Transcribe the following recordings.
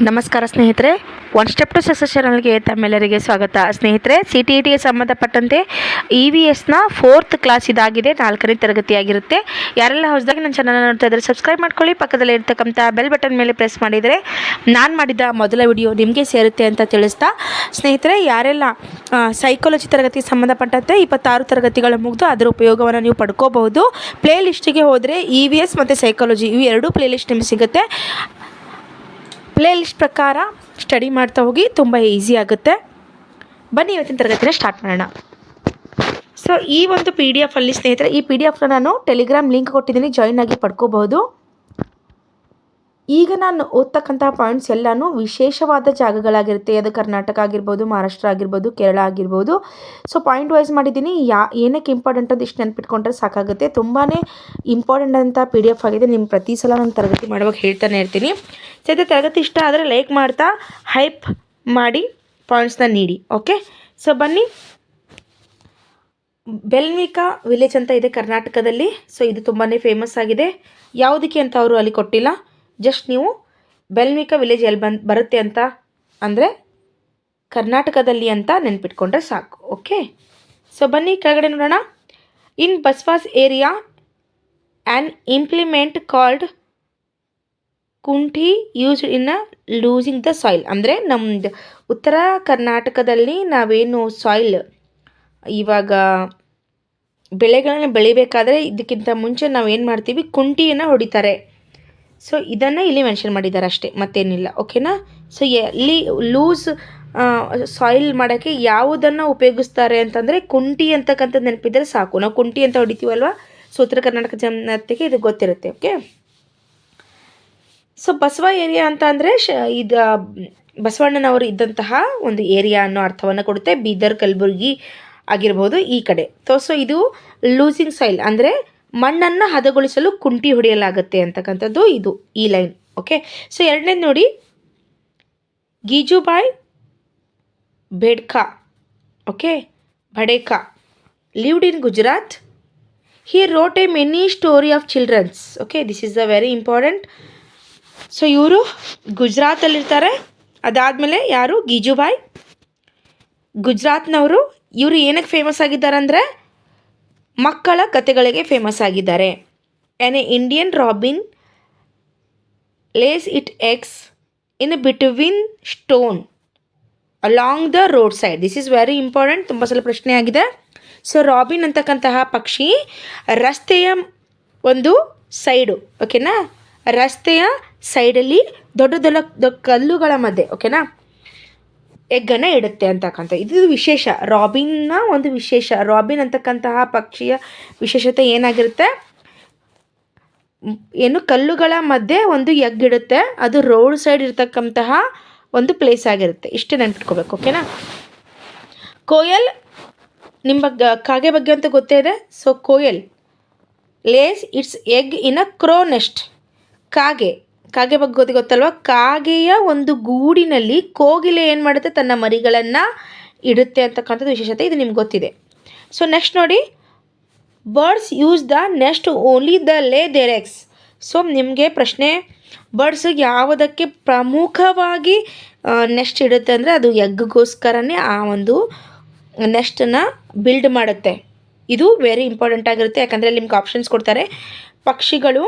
ನಮಸ್ಕಾರ ಸ್ನೇಹಿತರೆ, one step to success ಚಾನಲ್ಗೆ ತಮ್ಮೆಲ್ಲರಿಗೆ ಸ್ವಾಗತ. ಸ್ನೇಹಿತರೆ, CTETಗೆ ಸಂಬಂಧಪಟ್ಟಂತೆ EVSನ 4th ಕ್ಲಾಸ್ ಇದಾಗಿದೆ, 4ನೇ ತರಗತಿಯಾಗಿರುತ್ತೆ. ಯಾರೆಲ್ಲ ಹೊಸದಾಗಿ ನನ್ನ ಚಾನಲ್ ನೋಡ್ತಾ ಇದ್ದಾರೆ ಸಬ್ಸ್ಕ್ರೈಬ್ ಮಾಡ್ಕೊಳ್ಳಿ. ಪಕ್ಕದಲ್ಲಿ ಇರ್ತಕ್ಕಂಥ ಬೆಲ್ ಬಟನ್ ಮೇಲೆ ಪ್ರೆಸ್ ಮಾಡಿದರೆ ನಾನು ಮಾಡಿದ ಮೊದಲ ವಿಡಿಯೋ ನಿಮಗೆ ಸೇರುತ್ತೆ ಅಂತ ತಿಳಿಸ್ತಾ, ಸ್ನೇಹಿತರೆ ಯಾರೆಲ್ಲ ಸೈಕಾಲಜಿ ತರಗತಿಗೆ ಸಂಬಂಧಪಟ್ಟಂತೆ 26 ತರಗತಿಗಳು ಮುಗಿದು ಅದರ ಉಪಯೋಗವನ್ನು ನೀವು ಪಡ್ಕೋಬಹುದು. ಪ್ಲೇ ಲಿಸ್ಟಿಗೆ ಹೋದರೆ EVS ಮತ್ತು ಸೈಕಾಲಜಿ ಇವು ಎರಡೂ ಪ್ಲೇ ಲಿಸ್ಟ್ ನಿಮಗೆ ಸಿಗುತ್ತೆ. ಪ್ಲೇ ಲಿಸ್ಟ್ ಪ್ರಕಾರ ಸ್ಟಡಿ ಮಾಡ್ತಾ ಹೋಗಿ, ತುಂಬ ಈಸಿ ಆಗುತ್ತೆ. ಬನ್ನಿ ಇವತ್ತಿನ ತರಗತಿನ ಸ್ಟಾರ್ಟ್ ಮಾಡೋಣ. ಸೊ ಈ ಒಂದು PDF ಅಲ್ಲಿ ಸ್ನೇಹಿತರೆ, ಈ PDFನ ನಾನು ಟೆಲಿಗ್ರಾಮ್ ಲಿಂಕ್ ಕೊಟ್ಟಿದ್ದೀನಿ, ಜಾಯಿನ್ ಆಗಿ ಪಡ್ಕೋಬಹುದು. ಈಗ ನಾನು ಓದ್ತಕ್ಕಂತಹ ಪಾಯಿಂಟ್ಸ್ ಎಲ್ಲನೂ ವಿಶೇಷವಾದ ಜಾಗಗಳಾಗಿರುತ್ತೆ. ಅದು ಕರ್ನಾಟಕ ಆಗಿರ್ಬೋದು, ಮಹಾರಾಷ್ಟ್ರ ಆಗಿರ್ಬೋದು, ಕೇರಳ ಆಗಿರ್ಬೋದು. ಸೊ ಪಾಯಿಂಟ್ ವೈಸ್ ಮಾಡಿದ್ದೀನಿ. ಏನಕ್ಕೆ ಇಂಪಾರ್ಟೆಂಟ್ ಅಂತ ಇಷ್ಟು ನೆನ್ಪಿಟ್ಕೊಂಡ್ರೆ ಸಾಕಾಗುತ್ತೆ. ತುಂಬಾ ಇಂಪಾರ್ಟೆಂಟ್ ಅಂತ PDF ಆಗಿದೆ. ನಿಮ್ಮ ಪ್ರತಿ ಸಲ ನಾನು ತರಗತಿ ಮಾಡುವಾಗ ಹೇಳ್ತಾನೆ ಇರ್ತೀನಿ. ಸದ್ಯ ತರಗತಿ ಇಷ್ಟ ಆದರೆ ಲೈಕ್ ಮಾಡ್ತಾ ಹೈಪ್ ಮಾಡಿ ಪಾಯಿಂಟ್ಸ್ನ ನೀಡಿ. ಓಕೆ, ಸೊ ಬನ್ನಿ. ಬೆಲ್ವಿಕಾ ವಿಲೇಜ್ ಅಂತ ಇದೆ ಕರ್ನಾಟಕದಲ್ಲಿ. ಸೊ ಇದು ತುಂಬಾ ಫೇಮಸ್ ಆಗಿದೆ. ಯಾವುದಕ್ಕೆ ಅಂತ ಅವರು ಅಲ್ಲಿ ಕೊಟ್ಟಿಲ್ಲ. ಜಸ್ಟ್ ನೀವು ಬೆಲ್ವಿಕಾ ವಿಲೇಜ್ ಎಲ್ಲಿ ಬರುತ್ತೆ ಅಂತ ಅಂದರೆ ಕರ್ನಾಟಕದಲ್ಲಿ ಅಂತ ನೆನ್ಪಿಟ್ಕೊಂಡ್ರೆ ಸಾಕು. ಓಕೆ, ಸೊ ಬನ್ನಿ ಕೆಳಗಡೆ ನೋಡೋಣ. ಇನ್ ಬಸ್ವಾಸ್ area an implement called Kunti used in loosing the soil. ಅಂದರೆ ನಮ್ಮದು ಉತ್ತರ ಕರ್ನಾಟಕದಲ್ಲಿ ನಾವೇನು ಸಾಯಿಲ್ ಇವಾಗ ಬೆಳೆಗಳನ್ನು ಬೆಳಿಬೇಕಾದ್ರೆ ಇದಕ್ಕಿಂತ ಮುಂಚೆ ನಾವೇನು ಮಾಡ್ತೀವಿ, ಕುಂಟಿಯನ್ನು ಹೊಡಿತಾರೆ. ಸೊ ಇದನ್ನು ಇಲ್ಲಿ ಮೆನ್ಷನ್ ಮಾಡಿದ್ದಾರೆ ಅಷ್ಟೇ, ಮತ್ತೇನಿಲ್ಲ. ಓಕೆನಾ. ಸೊ ಎಲ್ಲಿ ಲೂಸ್ ಸಾಯಿಲ್ ಮಾಡೋಕ್ಕೆ ಯಾವುದನ್ನು ಉಪಯೋಗಿಸ್ತಾರೆ ಅಂತಂದರೆ ಕುಂಟಿ ಅಂತಕ್ಕಂಥದ್ದು ನೆನಪಿದ್ದರೆ ಸಾಕು. ನಾವು ಕುಂಟಿ ಅಂತ ಹೊಡಿತೀವಲ್ವ, ಸೊ ಉತ್ತರ ಕರ್ನಾಟಕ ಜನತೆಗೆ ಇದು ಗೊತ್ತಿರುತ್ತೆ. ಓಕೆ, ಸೊ ಬಸವ ಏರಿಯಾ ಅಂತ ಅಂದರೆ ಇದು ಬಸವಣ್ಣನವರು ಇದ್ದಂತಹ ಒಂದು ಏರಿಯಾ ಅನ್ನೋ ಅರ್ಥವನ್ನು ಕೊಡುತ್ತೆ. ಬೀದರ್, ಕಲಬುರ್ಗಿ ಆಗಿರ್ಬೋದು ಈ ಕಡೆ. ಸೊ ಇದು ಲೂಸಿಂಗ್ ಸಾಯಿಲ್ ಅಂದರೆ ಮಣ್ಣನ್ನು ಹದಗೊಳಿಸಲು ಕುಂಟಿ ಹೊಡೆಯಲಾಗುತ್ತೆ ಅಂತಕ್ಕಂಥದ್ದು ಇದು ಈ ಲೈನ್. ಓಕೆ, ಸೊ ಎರಡನೇದು ನೋಡಿ, ಗೀಜುಬಾಯ್ Badheka, okay, Badheka lived in Gujarat. He wrote a many story of children's. Okay, this is the very important. So ಇವರು ಗುಜರಾತಲ್ಲಿರ್ತಾರೆ. ಅದಾದಮೇಲೆ ಯಾರು, ಗೀಜುಬಾಯ್ ಗುಜರಾತ್ನವರು. ಇವರು ಏನಕ್ಕೆ ಫೇಮಸ್ ಆಗಿದ್ದಾರೆ ಅಂದರೆ ಮಕ್ಕಳ ಕತೆಗಳಿಗೆ ಫೇಮಸ್ ಆಗಿದ್ದಾರೆ. An Indian robin lays it eggs in between stone along the roadside. This is very important, ತುಂಬ ಸಲ ಪ್ರಶ್ನೆ ಆಗಿದೆ. ಸೊ ರಾಬಿನ್ ಅಂತಕ್ಕಂತಹ ಪಕ್ಷಿ ರಸ್ತೆಯ ಒಂದು ಸೈಡು, ಓಕೆನಾ, ರಸ್ತೆಯ ಸೈಡಲ್ಲಿ ದೊಡ್ಡ ದೊಡ್ಡ ಕಲ್ಲುಗಳ ಮಧ್ಯೆ, ಓಕೆನಾ, ಎಗ್ಗನ್ನು ಇಡುತ್ತೆ ಅಂತಕ್ಕಂಥ ಇದು ವಿಶೇಷ. ರಾಬಿನ್ನ ಒಂದು ವಿಶೇಷ. ರಾಬಿನ್ ಅಂತಕ್ಕಂತಹ ಪಕ್ಷಿಯ ವಿಶೇಷತೆ ಏನಾಗಿರುತ್ತೆ, ಏನು ಕಲ್ಲುಗಳ ಮಧ್ಯೆ ಒಂದು ಎಗ್ಗಿಡುತ್ತೆ. ಅದು ರೋಡ್ ಸೈಡ್ ಇರ್ತಕ್ಕಂತಹ ಒಂದು ಪ್ಲೇಸ್ ಆಗಿರುತ್ತೆ. ಇಷ್ಟೇ ನೆನ್ಪಿಟ್ಕೋಬೇಕು. ಓಕೆನಾ. ಕೋಯಲ್, ನಿಮ್ಮ ಕಾಗೆ ಬಗ್ಗೆ ಅಂತ ಗೊತ್ತೇ ಇದೆ. So koel lays its egg in a crow nest. ಕಾಗೆ ಬಗ್ಗೆ ಗೊತ್ತಲ್ವ. ಕಾಗೆಯ ಒಂದು ಗೂಡಿನಲ್ಲಿ ಕೋಗಿಲೆ ಏನು ಮಾಡುತ್ತೆ, ತನ್ನ ಮರಿಗಳನ್ನು ಇಡುತ್ತೆ ಅಂತಕ್ಕಂಥದ್ದು ವಿಶೇಷತೆ. ಇದು ನಿಮ್ಗೆ ಗೊತ್ತಿದೆ. ಸೊ ನೆಕ್ಸ್ಟ್ ನೋಡಿ, birds use the nest only the lay their eggs. So ನಿಮಗೆ ಪ್ರಶ್ನೆ, ಬರ್ಡ್ಸ್ ಯಾವುದಕ್ಕೆ ಪ್ರಮುಖವಾಗಿ ನೆಸ್ಟ್ ಇಡುತ್ತೆ ಅಂದರೆ ಅದು ಎಗ್ಗೋಸ್ಕರನೇ ಆ ಒಂದು ನೆಸ್ಟನ್ನು ಬಿಲ್ಡ್ ಮಾಡುತ್ತೆ. ಇದು ವೆರಿ ಇಂಪಾರ್ಟೆಂಟ್ ಆಗಿರುತ್ತೆ. ಯಾಕಂದರೆ ನಿಮ್ಗೆ ಆಪ್ಷನ್ಸ್ ಕೊಡ್ತಾರೆ. ಪಕ್ಷಿಗಳು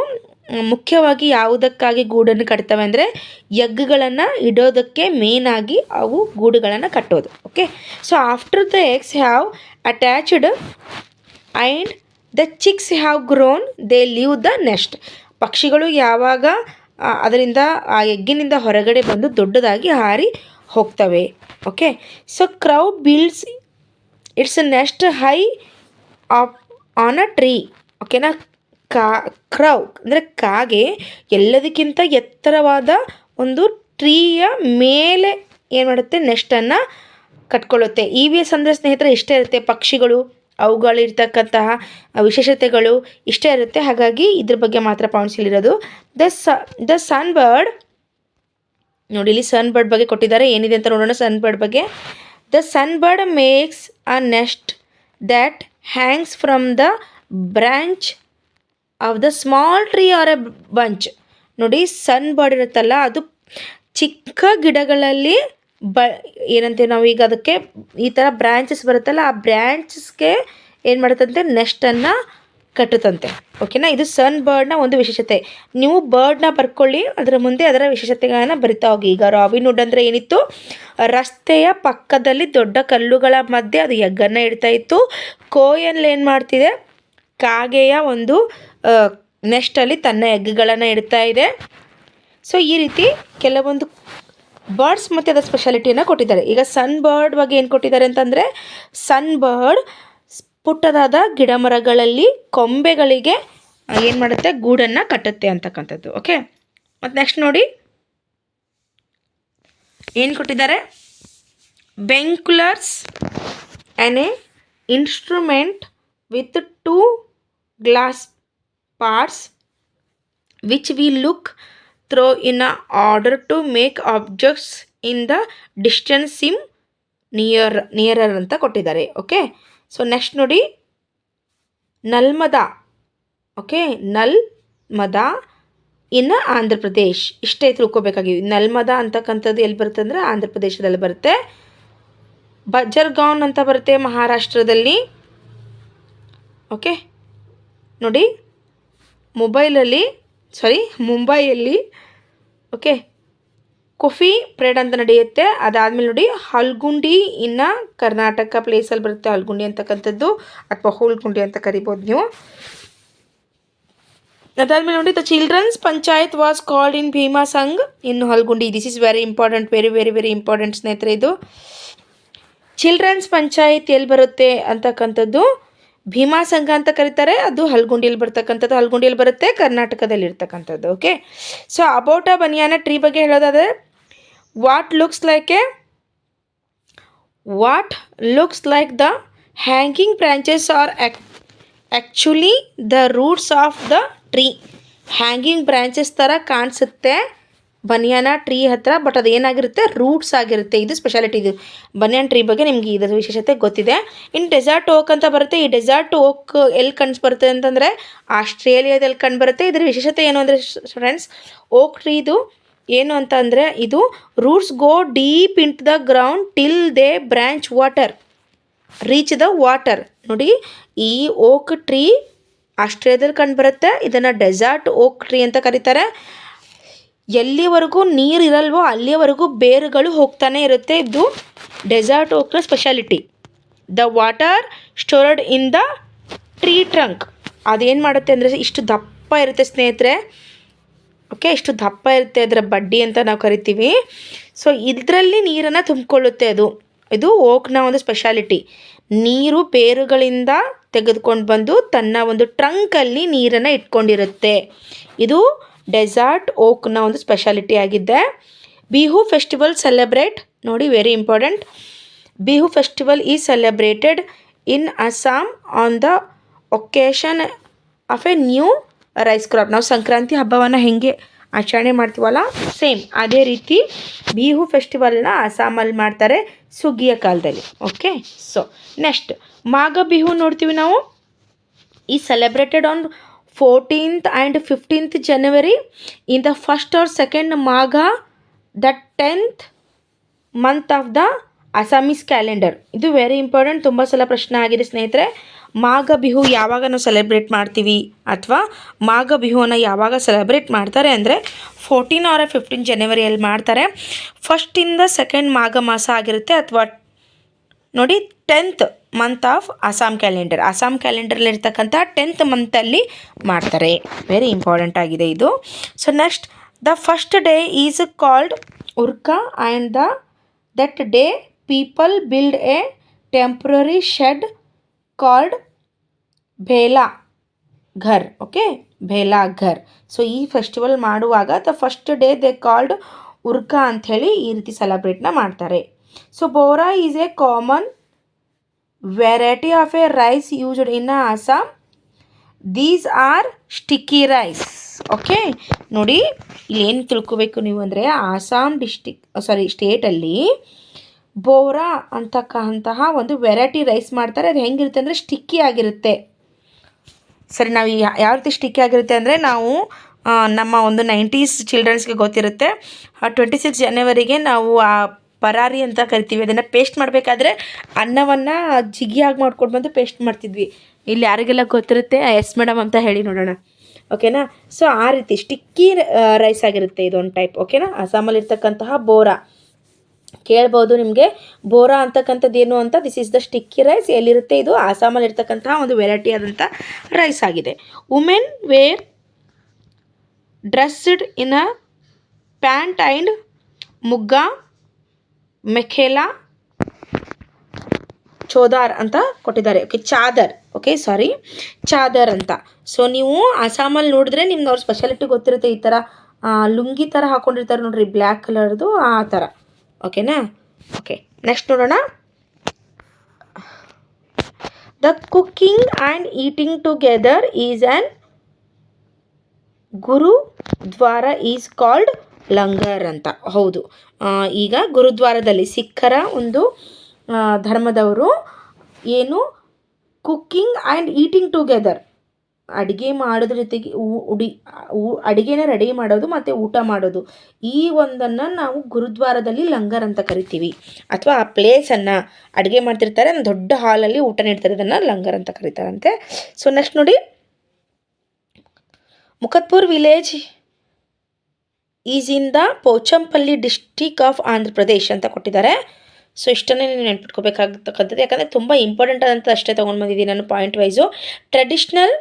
ಮುಖ್ಯವಾಗಿ ಯಾವುದಕ್ಕಾಗಿ ಗೂಡನ್ನು ಕಟ್ತವೆ ಅಂದರೆ ಎಗ್ಗಳನ್ನು ಇಡೋದಕ್ಕೆ ಮೇನಾಗಿ ಅವು ಗೂಡುಗಳನ್ನು ಕಟ್ಟೋದು. Okay, so after the eggs have attached and the chicks have grown they leave the nest. ಪಕ್ಷಿಗಳು ಯಾವಾಗ ಅದರಿಂದ ಆ ಎಗ್ಗಿನಿಂದ ಹೊರಗಡೆ ಬಂದು ದೊಡ್ಡದಾಗಿ ಹಾರಿ ಹೋಗ್ತವೆ. Okay, so crow builds its nest high on a tree. ಓಕೆನಾ. ಕ್ರೌ ಅಂದರೆ ಕಾಗೆ ಎಲ್ಲದಕ್ಕಿಂತ ಎತ್ತರವಾದ ಒಂದು ಟ್ರೀಯ ಮೇಲೆ ಏನು ಮಾಡುತ್ತೆ, ನೆಸ್ಟನ್ನು ಕಟ್ಕೊಳ್ಳುತ್ತೆ. EVS ಅಂದರೆ ಸ್ನೇಹಿತರೆ ಇಷ್ಟೇ ಇರುತ್ತೆ. ಪಕ್ಷಿಗಳು ಅವುಗಳಿರ್ತಕ್ಕಂತಹ ವಿಶೇಷತೆಗಳು ಇಷ್ಟೇ ಇರುತ್ತೆ. ಹಾಗಾಗಿ ಇದ್ರ ಬಗ್ಗೆ ಮಾತ್ರ ಪಾಯಿಂಟ್ಸ್ ಇಲ್ಲಿರೋದು. ದ ಸನ್ ಬರ್ಡ್ ನೋಡಿ, ಇಲ್ಲಿ ಸನ್ ಬರ್ಡ್ ಬಗ್ಗೆ ಕೊಟ್ಟಿದ್ದಾರೆ. ಏನಿದೆ ಅಂತ ನೋಡೋಣ. ಸನ್ ಬರ್ಡ್ ಬಗ್ಗೆ, the sun bird makes a nest that hangs from the branch of the small tree or a bunch. ನೋಡಿ, ಸನ್ ಬರ್ಡ್ ಇರುತ್ತಲ್ಲ, ಅದು ಚಿಕ್ಕ ಗಿಡಗಳಲ್ಲಿ ಏನಂತೀವಿ ನಾವು ಈಗ ಅದಕ್ಕೆ ಈ ಥರ ಬ್ರ್ಯಾಂಚಸ್ ಬರುತ್ತಲ್ಲ, ಆ ಬ್ರ್ಯಾಂಚಸ್ಗೆ ಏನು ಮಾಡುತ್ತಂತೆ, ನೆಸ್ಟನ್ನು ಕಟ್ಟುತ್ತಂತೆ. ಓಕೆನಾ, ಇದು ಸನ್ ಬರ್ಡ್ನ ಒಂದು ವಿಶೇಷತೆ. ನೀವು ಬರ್ಡ್ನ ಬರ್ಕೊಳ್ಳಿ, ಅದರ ಮುಂದೆ ಅದರ ವಿಶೇಷತೆಗಳನ್ನು ಬರಿತಾ ಹೋಗಿ. ಈಗ ರಾಬಿನ್ ಹುಡ್ ಅಂದರೆ ಏನಿತ್ತು, ರಸ್ತೆಯ ಪಕ್ಕದಲ್ಲಿ ದೊಡ್ಡ ಕಲ್ಲುಗಳ ಮಧ್ಯೆ ಅದು ಎಗ್ಗನ್ನು ಇಡ್ತಾ ಇತ್ತು. ಕೋಯಲ್ ಏನು ಮಾಡ್ತಿದೆ, ಕಾಗೆಯ ಒಂದು ನೆಸ್ಟಲ್ಲಿ ತನ್ನ ಎಗ್ಗಳನ್ನು ಇಡ್ತಾ ಇದೆ. ಸೊ ಈ ರೀತಿ ಕೆಲವೊಂದು ಬರ್ಡ್ಸ್ ಮತ್ತು ಅದರ ಸ್ಪೆಷಾಲಿಟಿಯನ್ನು ಕೊಟ್ಟಿದ್ದಾರೆ. ಈಗ ಸನ್ ಬರ್ಡ್ ಬಗ್ಗೆ ಏನು ಕೊಟ್ಟಿದ್ದಾರೆ ಅಂತಂದರೆ, ಸನ್ ಬರ್ಡ್ ಪುಟ್ಟದಾದ ಗಿಡ ಮರಗಳಲ್ಲಿ ಕೊಂಬೆಗಳಿಗೆ ಏನು ಮಾಡುತ್ತೆ, ಗೂಡನ್ನು ಕಟ್ಟುತ್ತೆ ಅಂತಕ್ಕಂಥದ್ದು. ಓಕೆ, ಮತ್ತು ನೆಕ್ಸ್ಟ್ ನೋಡಿ ಏನು ಕೊಟ್ಟಿದ್ದಾರೆ, binoculars an a instrument with 2 glass parts which we look through in order to make objects in the distance seem nearer ಅಂತ ಕೊಟ್ಟಿದ್ದಾರೆ. ಓಕೆ, ಸೊ ನೆಕ್ಸ್ಟ್ ನೋಡಿ ನಲ್ಮದಾ. ಓಕೆ, ನಲ್ಮದಾ ಇನ್ ಆಂಧ್ರ ಪ್ರದೇಶ್. ಇಷ್ಟೇ ತಿಳ್ಕೊಬೇಕಾಗಿವಿ. ನಲ್ಮದಾ ಅಂತಕ್ಕಂಥದ್ದು ಎಲ್ಲಿ ಬರುತ್ತೆ ಅಂದರೆ ಆಂಧ್ರ ಪ್ರದೇಶದಲ್ಲಿ ಬರುತ್ತೆ. ಬಜರ್ಗಾನ್ ಅಂತ ಬರುತ್ತೆ ಮಹಾರಾಷ್ಟ್ರದಲ್ಲಿ. ಓಕೆ ನೋಡಿ, ಮುಂಬೈಯಲ್ಲಿ ಓಕೆ ಕೊಫಿ ಪ್ರೇಡ್ ಅಂತ ನಡೆಯುತ್ತೆ. ಅದಾದಮೇಲೆ ನೋಡಿ ಹಲ್ಗುಂಡಿ ಇನ್ನು ಕರ್ನಾಟಕ ಪ್ಲೇಸಲ್ಲಿ ಬರುತ್ತೆ, ಹಲ್ಗುಂಡಿ ಅಂತಕ್ಕಂಥದ್ದು, ಅಥವಾ ಹೂಲ್ಗುಂಡಿ ಅಂತ ಕರಿಬೋದು ನೀವು. ಅದಾದಮೇಲೆ ನೋಡಿ the children's panchayat was called in Bhima Sangh in Halgundi. This is very important, very very very important ಸ್ನೇಹಿತರೆ. ಇದು ಚಿಲ್ಡ್ರನ್ಸ್ ಪಂಚಾಯತ್ ಎಲ್ಲಿ ಬರುತ್ತೆ ಅಂತಕ್ಕಂಥದ್ದು ಭೀಮಾ ಸಂಘ ಅಂತ ಕರೀತಾರೆ. ಅದು ಹಲ್ಗುಂಡಿಯಲ್ಲಿ ಬರ್ತಕ್ಕಂಥದ್ದು, ಹಲ್ಗುಂಡಿಯಲ್ಲಿ ಬರುತ್ತೆ, ಕರ್ನಾಟಕದಲ್ಲಿ ಇರ್ತಕ್ಕಂಥದ್ದು. Okay, so about a banyan tree ಬಗ್ಗೆ ಹೇಳೋದಾದರೆ, what looks like the hanging branches are actually the roots of the tree. Hanging branches ಥರ ಕಾಣಿಸುತ್ತೆ ಬನಿಯಾನ ಟ್ರೀ ಹತ್ರ, ಬಟ್ ಅದು ಏನಾಗಿರುತ್ತೆ, ರೂಟ್ಸ್ ಆಗಿರುತ್ತೆ. ಇದು ಸ್ಪೆಷಾಲಿಟಿ. ಇದು ಬನಿಯಾನ್ ಟ್ರೀ ಬಗ್ಗೆ ನಿಮಗೆ ಇದರ ವಿಶೇಷತೆ ಗೊತ್ತಿದೆ. ಇನ್ನು ಡೆಸರ್ಟ್ ಓಕ್ ಅಂತ ಬರುತ್ತೆ. ಈ ಡೆಸರ್ಟ್ ಓಕ್ ಎಲ್ಲಿ ಕಂಡು ಬರುತ್ತೆ ಅಂತಂದರೆ ಆಸ್ಟ್ರೇಲಿಯಾದಲ್ಲಿ ಕಂಡು ಬರುತ್ತೆ. ಇದರ ವಿಶೇಷತೆ ಏನು ಅಂದರೆ ಫ್ರೆಂಡ್ಸ್, ಓಕ್ ಟ್ರೀದು ಏನು ಅಂತ ಅಂದರೆ, ಇದು roots go deep into the ground till they branch reach the water. ನೋಡಿ, ಈ ಓಕ್ ಟ್ರೀ ಆಸ್ಟ್ರೇಲಿಯಾದಲ್ಲಿ ಕಂಡು ಬರುತ್ತೆ. ಇದನ್ನು ಡೆಸರ್ಟ್ ಓಕ್ ಟ್ರೀ ಅಂತ ಕರೀತಾರೆ. ಎಲ್ಲಿವರೆಗೂ ನೀರು ಇರಲ್ವೋ ಅಲ್ಲಿಯವರೆಗೂ ಬೇರುಗಳು ಹೋಗ್ತಾನೆ ಇರುತ್ತೆ. ಇದು ಡೆಸರ್ಟ್ ಓಕ್ನ speciality. The water stored in the tree trunk. ಅದೇನು ಮಾಡುತ್ತೆ ಅಂದರೆ ಇಷ್ಟು ದಪ್ಪ ಇರುತ್ತೆ ಸ್ನೇಹಿತರೆ. ಓಕೆ, ಇಷ್ಟು ದಪ್ಪ ಇರುತ್ತೆ, ಅದರ ಬಡ್ಡಿ ಅಂತ ನಾವು ಕರಿತೀವಿ. ಸೊ ಇದರಲ್ಲಿ ನೀರನ್ನು ತುಂಬಿಕೊಳ್ಳುತ್ತೆ. ಇದು ಓಕ್ನ ಒಂದು ಸ್ಪೆಷಾಲಿಟಿ. ನೀರು ಬೇರುಗಳಿಂದ ತೆಗೆದುಕೊಂಡು ಬಂದು ತನ್ನ ಒಂದು ಟ್ರಂಕಲ್ಲಿ ನೀರನ್ನು ಇಟ್ಕೊಂಡಿರುತ್ತೆ. ಇದು ಡೆಸರ್ಟ್ ಓಕ್ನ ಒಂದು ಸ್ಪೆಷಾಲಿಟಿ ಆಗಿದೆ. ಬಿಹು ಫೆಸ್ಟಿವಲ್ ಸೆಲೆಬ್ರೇಟ್, ನೋಡಿ very important. Bihu festival is celebrated in Assam on the occasion of a new rice crop. ನಾವು ಸಂಕ್ರಾಂತಿ ಹಬ್ಬವನ್ನು ಹೇಗೆ ಆಚರಣೆ ಮಾಡ್ತೀವಲ್ಲ, ಸೇಮ್ ಅದೇ ರೀತಿ ಬಿಹು ಫೆಸ್ಟಿವಲ್ನ ಅಸ್ಸಾಮಲ್ಲಿ ಮಾಡ್ತಾರೆ ಸುಗ್ಗಿಯ ಕಾಲದಲ್ಲಿ. ಓಕೆ, ಸೊ ನೆಕ್ಸ್ಟ್ ಮಾಘ ಬಿಹು ನೋಡ್ತೀವಿ ನಾವು. ಈ celebrated on 14th and 15th January in the 1st or 2nd Magha, the 10th month of the Assamese calendar. ಇದು ವೆರಿ ಇಂಪಾರ್ಟೆಂಟ್, ತುಂಬ ಸಲ ಪ್ರಶ್ನೆ ಆಗಿದೆ ಸ್ನೇಹಿತರೆ. ಮಾಘ ಬಿಹು ಯಾವಾಗ ನಾವು ಸೆಲೆಬ್ರೇಟ್ ಮಾಡ್ತೀವಿ, ಅಥವಾ ಮಾಘ ಬಿಹುವನ್ನು ಯಾವಾಗ ಸೆಲೆಬ್ರೇಟ್ ಮಾಡ್ತಾರೆ ಅಂದರೆ 14 or 15 ಜನವರಿಯಲ್ಲಿ ಮಾಡ್ತಾರೆ. 1st ಇಂದ 2nd ಮಾಘ ಮಾಸ ಆಗಿರುತ್ತೆ, ಅಥವಾ ನೋಡಿ 10th month of Assam calendar. Assam ಕ್ಯಾಲೆಂಡರ್ಲಿರ್ತಕ್ಕಂಥ 10th ಮಂತಲ್ಲಿ ಮಾಡ್ತಾರೆ. ವೆರಿ ಇಂಪಾರ್ಟೆಂಟ್ ಆಗಿದೆ ಇದು. So next the first day is called Uruka and that day people build a temporary shed called Bhela Ghar. Okay, Bhela Ghar. So ಈ ಫೆಸ್ಟಿವಲ್ ಮಾಡುವಾಗ the first day they called Uruka ಅಂಥೇಳಿ ಈ ರೀತಿ ಸೆಲೆಬ್ರೇಟ್ನ ಮಾಡ್ತಾರೆ. So bora is a common variety of a rice used in Assam. These are sticky rice. Okay, ನೋಡಿ ಇಲ್ಲಿ ಏನು ತಿಳ್ಕೊಬೇಕು ನೀವು ಅಂದರೆ, ಅಸ್ಸಾಂ ಸ್ಟೇಟಲ್ಲಿ ಬೋರಾ ಅಂತಕ್ಕಂತಹ ಒಂದು ವೆರೈಟಿ ರೈಸ್ ಮಾಡ್ತಾರೆ. ಅದು ಹೆಂಗಿರುತ್ತೆ ಅಂದರೆ ಸ್ಟಿಕ್ಕಿ ಆಗಿರುತ್ತೆ. ಸರಿ, ನಾವು ಯಾವ ರೀತಿ ಸ್ಟಿಕ್ಕಿ ಆಗಿರುತ್ತೆ ಅಂದರೆ, ನಾವು ನಮ್ಮ ಒಂದು 90s ಚಿಲ್ಡ್ರನ್ಸ್ಗೆ ಗೊತ್ತಿರುತ್ತೆ. 26 ಜನವರಿಗೆ ನಾವು ಆ ಪರಾರಿ ಅಂತ ಕರಿತೀವಿ. ಅದನ್ನು ಪೇಸ್ಟ್ ಮಾಡಬೇಕಾದ್ರೆ ಅನ್ನವನ್ನು ಜಿಗಿಯಾಗಿ ಮಾಡ್ಕೊಂಡು ಬಂದು ಪೇಸ್ಟ್ ಮಾಡ್ತಿದ್ವಿ. ಇಲ್ಲಿ ಯಾರಿಗೆಲ್ಲ ಗೊತ್ತಿರುತ್ತೆ ಎಸ್ ಮೇಡಮ್ ಅಂತ ಹೇಳಿ ನೋಡೋಣ, ಓಕೆನಾ. ಸೊ ಆ ರೀತಿ ಸ್ಟಿಕ್ಕಿ ರೈಸ್ ಆಗಿರುತ್ತೆ ಇದೊಂದು ಟೈಪ್, ಓಕೆನಾ. ಅಸ್ಸಾಮಲ್ಲಿರ್ತಕ್ಕಂತಹ ಬೋರಾ ಕೇಳ್ಬೋದು ನಿಮಗೆ, ಬೋರಾ ಅಂತಕ್ಕಂಥದ್ದು ಏನು ಅಂತ. This is the sticky rice. ಎಲ್ಲಿರುತ್ತೆ ಇದು? ಅಸ್ಸಾಮಲ್ಲಿರ್ತಕ್ಕಂತಹ ಒಂದು ವೆರೈಟಿ ಆದಂಥ ರೈಸ್ ಆಗಿದೆ. Women were dressed in a pant and muga mekhela chador ಅಂತ ಕೊಟ್ಟಿದ್ದಾರೆ. ಓಕೆ, ಚಾದರ್, ಓಕೆ ಸಾರಿ, ಚಾದರ್ ಅಂತ. ಸೊ ನೀವು ಅಸ್ಸಾಮಲ್ಲಿ ನೋಡಿದ್ರೆ ನಿಮ್ಗೆ ಅವ್ರ ಸ್ಪೆಷಾಲಿಟಿ ಗೊತ್ತಿರುತ್ತೆ. ಈ ಥರ ಲುಂಗಿ ಥರ ಹಾಕ್ಕೊಂಡಿರ್ತಾರೆ ನೋಡ್ರಿ, ಬ್ಲ್ಯಾಕ್ ಕಲರ್ದು, ಆ ಥರ, ಓಕೆನಾ. ಓಕೆ, ನೆಕ್ಸ್ಟ್ ನೋಡೋಣ. The cooking and eating together is an gurudwara is called langar ಅಂತ. ಹೌದು, ಈಗ ಗುರುದ್ವಾರದಲ್ಲಿ ಸಿಖ್ಖರ ಒಂದು ಧರ್ಮದವರು ಏನು ಕುಕ್ಕಿಂಗ್ ಆ್ಯಂಡ್ ಈಟಿಂಗ್ ಟುಗೆದರ್, ಅಡುಗೆ ಮಾಡೋದ್ರ ಜೊತೆಗೆ ಅಡುಗೆನ ರೆಡಿ ಮಾಡೋದು ಮತ್ತು ಊಟ ಮಾಡೋದು, ಈ ಒಂದನ್ನು ನಾವು ಗುರುದ್ವಾರದಲ್ಲಿ ಲಂಗರ್ ಅಂತ ಕರಿತೀವಿ. ಅಥವಾ ಆ ಪ್ಲೇಸನ್ನು ಅಡುಗೆ ಮಾಡ್ತಿರ್ತಾರೆ, ಒಂದು ದೊಡ್ಡ ಹಾಲಲ್ಲಿ ಊಟ ನೀಡ್ತಾರೆ, ಇದನ್ನು ಲಂಗರ್ ಅಂತ ಕರೀತಾರಂತೆ. ಸೊ ನೆಕ್ಸ್ಟ್ ನೋಡಿ, Mukatpur village is in the Pochampally district of Andhra Pradesh ಅಂತ ಕೊಟ್ಟಿದ್ದಾರೆ. ಸೊ ಇಷ್ಟನ್ನೇ ನೀವು ನೆನ್ಪಿಟ್ಕೋಬೇಕಾಗತಕ್ಕಂಥದ್ದು, ಯಾಕಂದರೆ ತುಂಬ ಇಂಪಾರ್ಟೆಂಟ್ ಆದಂಥ ಅಷ್ಟೇ ತೊಗೊಂಡು ಬಂದಿದ್ದೀನಿ ನಾನು ಪಾಯಿಂಟ್ ವೈಸು. ಟ್ರೆಡಿಷ್ನಲ್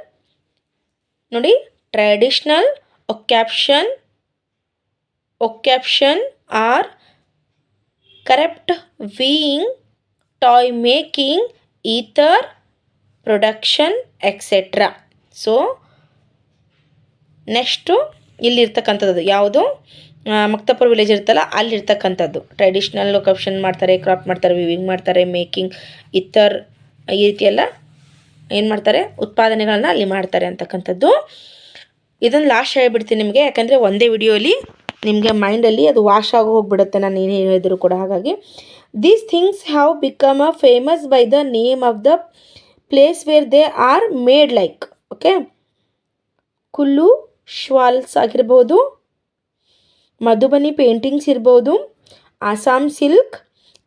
ನೋಡಿ, traditional occupation are carpet weaving, toy making, ether production etcetera. So next ಇಲ್ಲಿರ್ತಕ್ಕಂಥದ್ದು ಯಾವುದು, ಮುಕ್ತಾಪುರ್ ವಿಲೇಜ್ ಇರುತ್ತಲ್ಲ ಅಲ್ಲಿರ್ತಕ್ಕಂಥದ್ದು. ಟ್ರೆಡಿಷ್ನಲ್ ಒಕ್ಯಾಪ್ಷನ್ ಮಾಡ್ತಾರೆ, ಕ್ರಾಫ್ಟ್ ಮಾಡ್ತಾರೆ, ವಿವಿಂಗ್ ಮಾಡ್ತಾರೆ, ಮೇಕಿಂಗ್, ಇತರ್, ಈ ರೀತಿಯೆಲ್ಲ ಏನು ಮಾಡ್ತಾರೆ, ಉತ್ಪಾದನೆಗಳನ್ನ ಅಲ್ಲಿ ಮಾಡ್ತಾರೆ ಅಂತಕ್ಕಂಥದ್ದು. ಇದನ್ನು ಲಾಸ್ಟ್ ಹೇಳ್ಬಿಡ್ತೀನಿ ನಿಮಗೆ, ಯಾಕಂದರೆ ಒಂದೇ ವಿಡಿಯೋಲಿ ನಿಮಗೆ ಮೈಂಡಲ್ಲಿ ಅದು ವಾಶ್ ಆಗಿ ಹೋಗಿಬಿಡುತ್ತೆ ನಾನು ಏನು ಹೇಳಿದ್ರು ಕೂಡ. ಹಾಗಾಗಿ these things have become a famous by the name of the place where they are made like, okay. Kullu shawls ಆಗಿರ್ಬೋದು, ಮಧುಬನಿ ಪೇಂಟಿಂಗ್ಸ್ ಇರ್ಬೋದು, ಆಸಾಮ್ ಸಿಲ್ಕ್,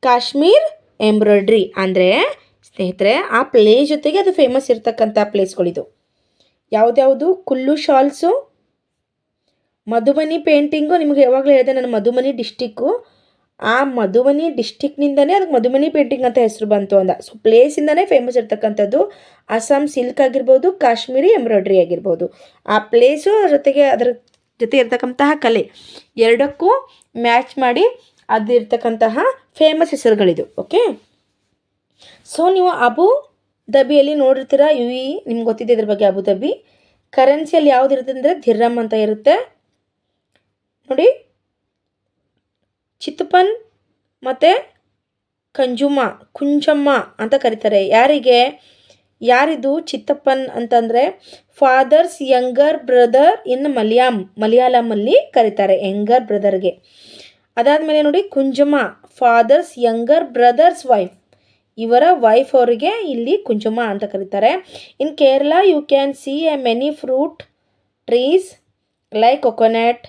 ಕಾಶ್ಮೀರ್ ಎಂಬ್ರಾಯ್ಡ್ರಿ. ಅಂದರೆ ಸ್ನೇಹಿತರೆ ಆ ಪ್ಲೇಸ್ ಜೊತೆಗೆ ಅದು ಫೇಮಸ್ ಇರ್ತಕ್ಕಂಥ ಪ್ಲೇಸ್ಗಳಿದು. ಯಾವುದ್ಯಾವುದು? ಕುಲ್ಲು ಶಾಲ್ಸು, ಮಧುಬನಿ ಪೇಂಟಿಂಗು. ನಿಮಗೆ ಯಾವಾಗಲೂ ಹೇಳಿದೆ ನಾನು ಮಧುಬನಿ ಡಿಸ್ಟಿಕ್ಕು, ಆ ಮಧುಬನಿ ಡಿಸ್ಟಿಕ್ನಿಂದನೇ ಅದಕ್ಕೆ ಮಧುಬನಿ ಪೇಂಟಿಂಗ್ ಅಂತ ಹೆಸರು ಬಂತು ಅಂದ. ಸೊ ಪ್ಲೇಸಿಂದನೇ ಫೇಮಸ್ ಇರ್ತಕ್ಕಂಥದ್ದು. ಅಸ್ಸಾಂ ಸಿಲ್ಕ್ ಆಗಿರ್ಬೋದು, ಕಾಶ್ಮೀರಿ ಎಂಬ್ರಾಯ್ಡ್ರಿ ಆಗಿರ್ಬೋದು, ಆ ಪ್ಲೇಸು ಜೊತೆಗೆ ಅದರ ಜೊತೆ ಇರ್ತಕ್ಕಂತಹ ಕಲೆ ಎರಡಕ್ಕೂ ಮ್ಯಾಚ್ ಮಾಡಿ ಅದು ಇರ್ತಕ್ಕಂತಹ ಫೇಮಸ್ ಹೆಸರುಗಳಿದು, ಓಕೆ. ಸೊ ನೀವು ಅಬು ಧಾಬಿಯಲ್ಲಿ ನೋಡಿರ್ತೀರ, ನಿಮ್ಗೆ ಗೊತ್ತಿದೆ ಇದ್ರ ಬಗ್ಗೆ. ಅಬು ಧಾಬಿ ಕರೆನ್ಸಿಯಲ್ಲಿ ಯಾವ್ದು ಇರುತ್ತೆ ಅಂದರೆ ದಿರ್ಹಮ್ ಅಂತ ಇರುತ್ತೆ ನೋಡಿ. ಚಿತ್ತಪನ್ ಮತ್ತು ಕುಂಜಮ್ಮ ಅಂತ ಕರೀತಾರೆ. ಯಾರಿದು ಚಿತ್ತಪ್ಪನ್ ಅಂತಂದರೆ ಫಾದರ್ಸ್ ಯಂಗರ್ ಬ್ರದರ್ ಇನ್ ಮಲಯಾಳಮಲ್ಲಿ ಕರೀತಾರೆ, ಯಂಗರ್ ಬ್ರದರ್ಗೆ. ಅದಾದಮೇಲೆ ನೋಡಿ ಕುಂಜಮ್ಮ, ಫಾದರ್ಸ್ ಯಂಗರ್ ಬ್ರದರ್ಸ್ ವೈಫ್, ಇವರ ವೈಫ್ ಅವರಿಗೆ ಇಲ್ಲಿ ಕುಂಜಮ್ಮ ಅಂತ ಕರೀತಾರೆ. In Kerala you can see a many fruit trees like coconut,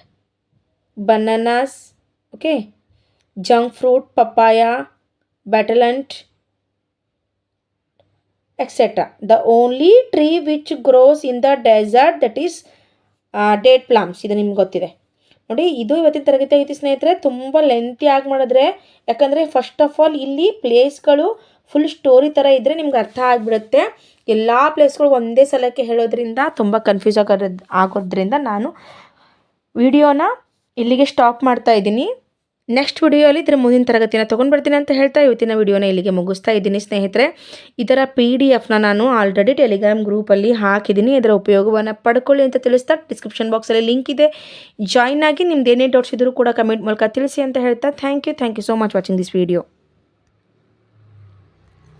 bananas, okay, jackfruit, papaya, butternut, etc. The only tree which grows in the desert that is date plums. ಇದು ನಿಮ್ಗೆ ಗೊತ್ತಿದೆ ನೋಡಿ. ಇದು ಇವತ್ತಿನ ತರಗತಿ ಐತಿ ಸ್ನೇಹಿತರೆ. ತುಂಬ ಲೆಂತಿ ಆಗಿ ಮಾಡಿದ್ರೆ, ಯಾಕಂದರೆ ಫಸ್ಟ್ ಆಫ್ ಆಲ್ ಇಲ್ಲಿ ಪ್ಲೇಸ್ಗಳು ಫುಲ್ ಸ್ಟೋರಿ ಥರ ಇದ್ದರೆ ನಿಮ್ಗೆ ಅರ್ಥ ಆಗಿಬಿಡುತ್ತೆ. ಎಲ್ಲ ಪ್ಲೇಸ್ಗಳು ಒಂದೇ ಸಲಕ್ಕೆ ಹೇಳೋದ್ರಿಂದ ತುಂಬ ಕನ್ಫ್ಯೂಸ್ ಆಗೋದ್ರಿಂದ ನಾನು ವಿಡಿಯೋನ ಇಲ್ಲಿಗೆ ಸ್ಟಾಪ್ ಮಾಡ್ತಾ ಇದ್ದೀನಿ. ನೆಕ್ಸ್ಟ್ ವಿಡಿಯೋಲಿ ಇದರ ಮುಂದಿನ ತರಗತಿನ ತೊಗೊಂಡು ಬರ್ತೀನಿ ಅಂತ ಹೇಳ್ತಾ ಇವತ್ತಿನ ವಿಡಿಯೋನ ಇಲ್ಲಿಗೆ ಮುಗಿಸ್ತಾ ಇದ್ದೀನಿ ಸ್ನೇಹಿತರೆ. ಇದರ PDF ನಾನು ಆಲ್ರೆಡಿ ಟೆಲಿಗ್ರಾಮ್ ಗ್ರೂಪಲ್ಲಿ ಹಾಕಿದ್ದೀನಿ. ಇದರ ಉಪಯೋಗವನ್ನು ಪಡ್ಕೊಳ್ಳಿ ಅಂತ ತಿಳಿಸ್ತಾ ಡಿಸ್ಕ್ರಿಪ್ಷನ್ ಬಾಕ್ಸಲ್ಲಿ ಲಿಂಕ್ ಇದೆ, ಜಾಯ್ನ್ ಆಗಿ. ನಿಮ್ದು ಏನೇ ಡೌಟ್ಸ್ ಇದ್ದರೂ ಕೂಡ ಕಮೆಂಟ್ ಮೂಲಕ ತಿಳಿಸಿ ಅಂತ ಹೇಳ್ತಾ thank you so much watching this video.